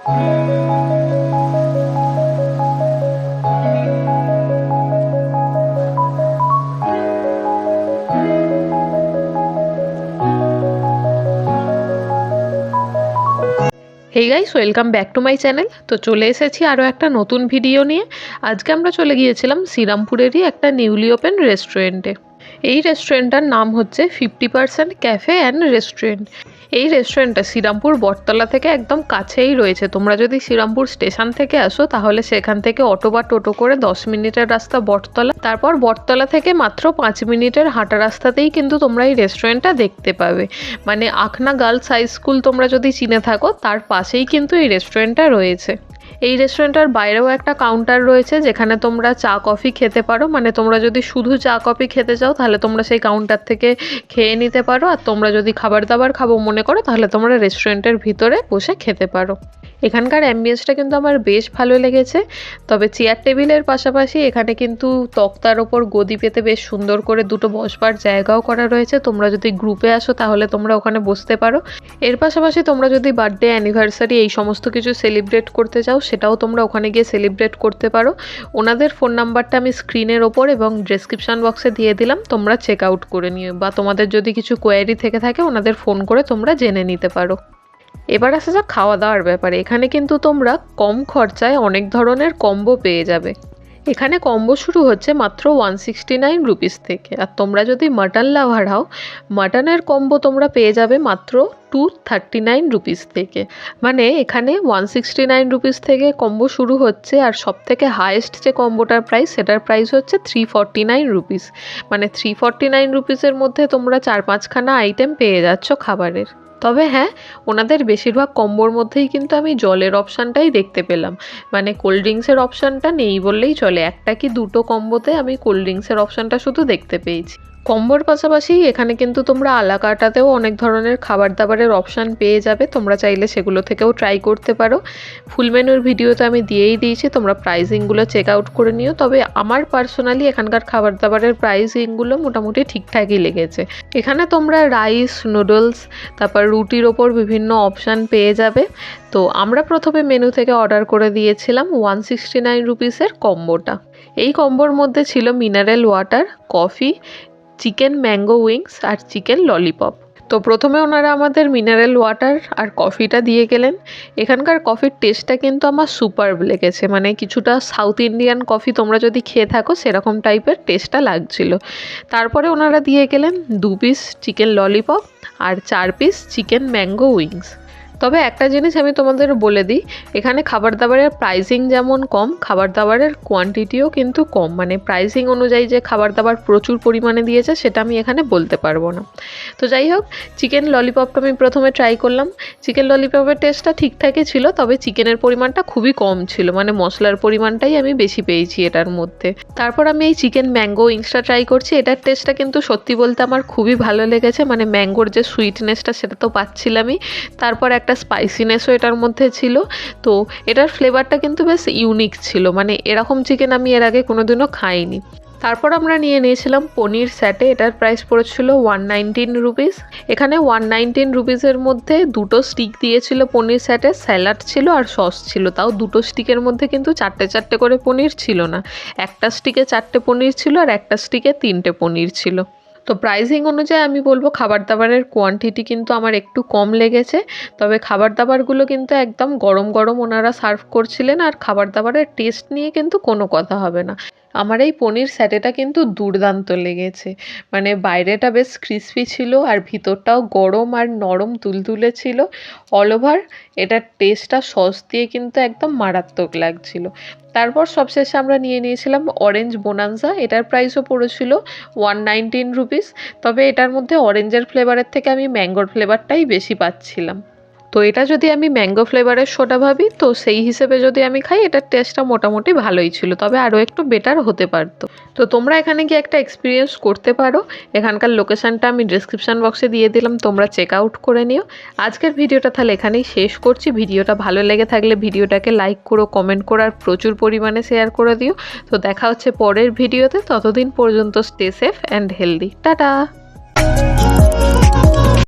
Hey guys, welcome back to my channel. তো চলে এসেছি আরও একটা নতুন ভিডিও নিয়ে। আজকে আমরা চলে গিয়েছিলাম শ্রীরামপুরেরই একটা নিউলি ওপেন রেস্টুরেন্টে। এই রেস্টুরেন্টটার নাম হচ্ছে 50% ক্যাফে অ্যান্ড রেস্টুরেন্ট। এই রেস্টুরেন্টটা শ্রীরামপুর বটতলা থেকে একদম কাছেই রয়েছে। তোমরা যদি শ্রীরামপুর স্টেশন থেকে আসো তাহলে সেখান থেকে অটো বা টোটো করে 10 মিনিটের রাস্তা বটতলা, তারপর বটতলা থেকে মাত্র 5 মিনিটের হাঁটা রাস্তাতেই কিন্তু তোমরা এই রেস্টুরেন্টটা দেখতে পাবে। মানে আখনা গার্লস হাই স্কুল তোমরা যদি চিনে থাকো তার পাশেই কিন্তু এই রেস্টুরেন্টটা রয়েছে। এই রেস্টুরেন্টটার বাইরেও একটা কাউন্টার রয়েছে যেখানে তোমরা চা কফি খেতে পারো। মানে তোমরা যদি শুধু চা কফি খেতে চাও তাহলে তোমরা সেই কাউন্টার থেকে খেয়ে নিতে পারো, আর তোমরা যদি খাবার দাবার খাবো মনে করো তাহলে তোমরা রেস্টুরেন্টের ভিতরে বসে খেতে পারো। এখানকার অ্যাম্বিয়েন্সটা কিন্তু আমার বেশ ভালো লেগেছে। তবে চেয়ার টেবিলের পাশাপাশি এখানে কিন্তু তক্তার ওপর গদি পেতে বেশ সুন্দর করে দুটো বসবার জায়গাও করা রয়েছে। তোমরা যদি গ্রুপে আসো তাহলে তোমরা ওখানে বসতে পারো। এর পাশাপাশি তোমরা যদি বার্থডে অ্যানিভার্সারি এই সমস্ত কিছু সেলিব্রেট করতে চাও সেটাও তোমরা ওখানে গিয়ে সেলিব্রেট করতে পারো। ওনাদের ফোন নাম্বারটা আমি স্ক্রিনের ওপর এবং ডেসক্রিপশন বক্সে দিয়ে দিলাম, তোমরা চেক আউট করে নিও, বা তোমাদের যদি কিছু কোয়ারি থেকে থাকে ওনাদের ফোন করে তোমরা জেনে নিতে পারো। এবার আসা যাক খাওয়া দাওয়ার ব্যাপারে। এখানে কিন্তু তোমরা কম খরচায় অনেক ধরনের কম্বো পেয়ে যাবে। এখানে কম্বো শুরু হচ্ছে মাত্র 169 রুপিস থেকে, আর তোমরা যদি মাটন লাভার হও মাটনের কম্বো তোমরা পেয়ে যাবে মাত্র 239 রুপিস থেকে। মানে এখানে 169 রুপিস থেকে কম্বো শুরু হচ্ছে, আর সব থেকে হায়েস্ট যে কম্বোটার প্রাইস সেটার প্রাইস হচ্ছে 349 রুপিস। মানে 349 রুপিসের মধ্যে তোমরা 4-5খানা আইটেম পেয়ে যাচ্ছ খাবারের। তবে হ্যাঁ, ওনাদের বেশিরভাগ কম্বোর মধ্যেই কিন্তু আমি জলের অপশানটাই দেখতে পেলাম। মানে কোল্ড ড্রিঙ্কসের অপশানটা নেই বললেই চলে। একটা কি দুটো কম্বোতে আমি কোল্ড ড্রিঙ্কসের অপশানটা শুধু দেখতে পেয়েছি। কম্বোর পাশাপাশি এখানে কিন্তু তোমরা আলাকাটাতেও অনেক ধরনের খাবার দাবারের অপশান পেয়ে যাবে। তোমরা চাইলে সেগুলো থেকেও ট্রাই করতে পারো। ফুল মেনুর ভিডিওতে আমি দিয়েই দিয়েছি, তোমরা প্রাইসিংগুলো চেক আউট করে নিও। তবে আমার পার্সোনালি এখানকার খাবার দাবারের প্রাইসিংগুলো মোটামুটি ঠিকঠাকই লেগেছে। এখানে তোমরা রাইস, নুডলস, তারপর রুটির ওপর বিভিন্ন অপশান পেয়ে যাবে। তো আমরা প্রথমে মেনু থেকে অর্ডার করে দিয়েছিলাম 169 রুপিসের কম্বোটা। এই কম্বোর মধ্যে ছিল mineral water, coffee, chicken mango wings আর চিকেন ললিপপ। তো প্রথমে ওনারা আমাদের মিনারেল ওয়াটার আর কফিটা দিয়ে গেলেন। এখানকার কফির টেস্টটা কিন্তু আমার সুপারব লেগেছে। মানে কিছুটা সাউথ ইন্ডিয়ান কফি তোমরা যদি খেয়ে থাকো সেরকম টাইপের টেস্টটা লাগছিল। তারপরে ওনারা দিয়ে গেলেন 2 পিস চিকেন ললিপপ আর 4 পিস চিকেন ম্যাঙ্গো উইংস। তবে একটা জিনিস আমি তোমাদের বলে দিই, এখানে খাবার দাবারের প্রাইসিং যেমন কম, খাবার দাবারের কোয়ান্টিটিও কিন্তু কম। মানে প্রাইসিং অনুযায়ী যে খাবার দাবার প্রচুর পরিমাণে দিয়েছে সেটা আমি এখানে বলতে পারবো না। তো যাই হোক, চিকেন ললিপপটা আমি প্রথমে ট্রাই করলাম। চিকেন ললিপপের টেস্টটা ঠিকঠাকই ছিল, তবে চিকেনের পরিমাণটা খুবই কম ছিল। মানে মশলার পরিমাণটাই আমি বেশি পেয়েছি এটার মধ্যে। তারপর আমি এই চিকেন ম্যাঙ্গো উইংসটা ট্রাই করছি। এটার টেস্টটা কিন্তু সত্যি বলতে আমার খুবই ভালো লেগেছে। মানে ম্যাঙ্গোর যে সুইটনেসটা সেটা তো পাচ্ছিলামই, তারপর একটা স্পাইসিনেসও এটার মধ্যে ছিল। তো এটার ফ্লেভারটা কিন্তু বেশ ইউনিক ছিল। মানে এরকম চিকেন আমি এর আগে কোনোদিনও খাইনি। তারপর আমরা নিয়ে নিয়েছিলাম পনির স্যাটে। এটার প্রাইস পড়েছিল 119 রুপিস। এখানে 119 রুপিসের মধ্যে দুটো স্টিক দিয়েছিল পনির স্যাটে, স্যালাড ছিল আর সস ছিল। তাও দুটো স্টিকের মধ্যে কিন্তু 4টে করে পনির ছিল না। একটা স্টিকে 4টে পনির ছিল আর একটা স্টিকে 3টে পনির ছিল। তো প্রাইসিং অনুযায়ী আমি বলবো খাবার দাবারের কোয়ান্টিটি কিন্তু আমার একটু কম লেগেছে। তবে খাবার দাবারগুলো কিন্তু একদম গরম গরম ওনারা সার্ভ করছিলেন, আর খাবার দাবারের টেস্ট নিয়ে কিন্তু কোনো কথা হবে না। আমার এই পনির স্যাটেটা কিন্তু দুর্দান্ত লেগেছে। মানে বাইরেটা বেশ ক্রিসপি ছিল আর ভিতরটাও গরম আর নরম তুলতুলে ছিল। অল ওভার এটার টেস্টটা সস দিয়ে কিন্তু একদম মারাত্মক লাগছিল। তারপর সবশেষে আমরা নিয়ে নিয়েছিলাম অরেঞ্জ বোনান্সা। এটার প্রাইসও পড়েছিল 119 রুপিস। তবে এটার মধ্যে অরেঞ্জের ফ্লেভারের থেকে আমি ম্যাঙ্গোর ফ্লেভারটাই বেশি পাচ্ছিলাম। তো এটা যদি আমি ম্যাঙ্গো ফ্লেভারের সোডা ভাবি, তো সেই হিসেবে যদি আমি খাই এটার টেস্টটা মোটামুটি ভালোই ছিল, তবে আরও একটু বেটার হতে পারতো। তো তোমরা এখানে গিয়ে একটা এক্সপিরিয়েন্স করতে পারো। এখানকার লোকেশানটা আমি ডিসক্রিপশান বক্সে দিয়ে দিলাম, তোমরা চেক আউট করে নিও। আজকের ভিডিওটা তাহলে এখানেই শেষ করছি। ভিডিওটা ভালো লেগে থাকলে ভিডিওটাকে লাইক করো, কমেন্ট করো আর প্রচুর পরিমাণে শেয়ার করে দিও। তো দেখা হচ্ছে পরের ভিডিওতে। ততদিন পর্যন্ত stay safe and healthy. Tata.